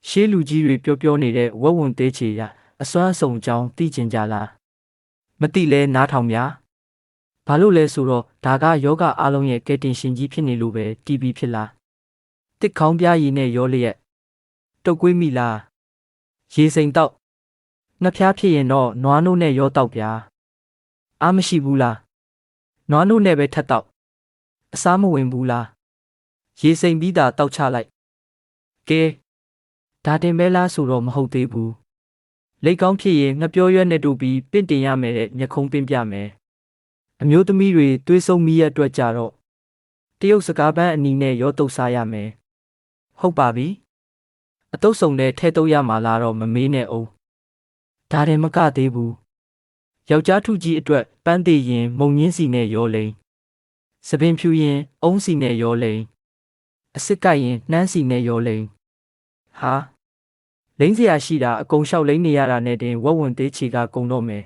ရှေးလူကြီးတွေပြောနေတဲ့ဝက်ဝံသေးချေရအစွမ်းအစုံအကြောင်းသိကျင်ကြလားမသိလဲနားထောင်များဘာလို့လဲဆိုတော့ဒါကယောဂအားလုံးရဲ့ကယ်တင်ရှင်ကြီးဖြစ်နေလို့ပဲ TB ဖြစ်လားတစ်ခေါင်းပြားရည်နဲ့ရောလျက်တုတ်ကွေးမိလားရေစိမ်တောက်ငှက်ဖျားဖြစ်ရင်တော့နွားနို့နဲ့ရောတောက်ပြားအားမရှိဘူးလားနွားနို့နဲ့ပဲထပ်တောက်အစားမဝင်ဘူးလားရေစိမ်ပြီးတာတောက်ချလိုက်ဒါတင်မဲလားဆိုတော့မဟုတ်သေးဘူးလိတ်ကောင်းဖြစ်ရင်ငှက်ပြောရွက်နဲ့တို့ပြီးပင့်တင်ရမယ်တဲ့မျက်ခုံးပင့်ပြမယ်အမျိုးသမီးတွေသွေးဆုံးမိရအတွက်ကြတော့တရုတ်စကားပန်းအနီနဲ့ရောတုပ်စားရမယ်ဟုတ်ပါပြီအတုပ်စုံနဲ့ထဲတုပ်ရမှာလားတော့မမေးနဲ့အောင်ဒါတင်မကသေးဘူးယောက်ျားထုကြီးအတွက်ပန်းသေးရင်မုံညင်းစီနဲ့ရောလိန်စပင်ဖြူရင်အုံးစီနဲ့ရောလိန်အစစ်ကိုက်ရင်နှမ်းစီနဲ့ရောလိန်ဟာလိမ့်စရာရှိတာအကုန်လျှောက်လိမ့်နေရတာနဲ့တင်ဝက်ဝံသေးချီကကုံတော့မယ်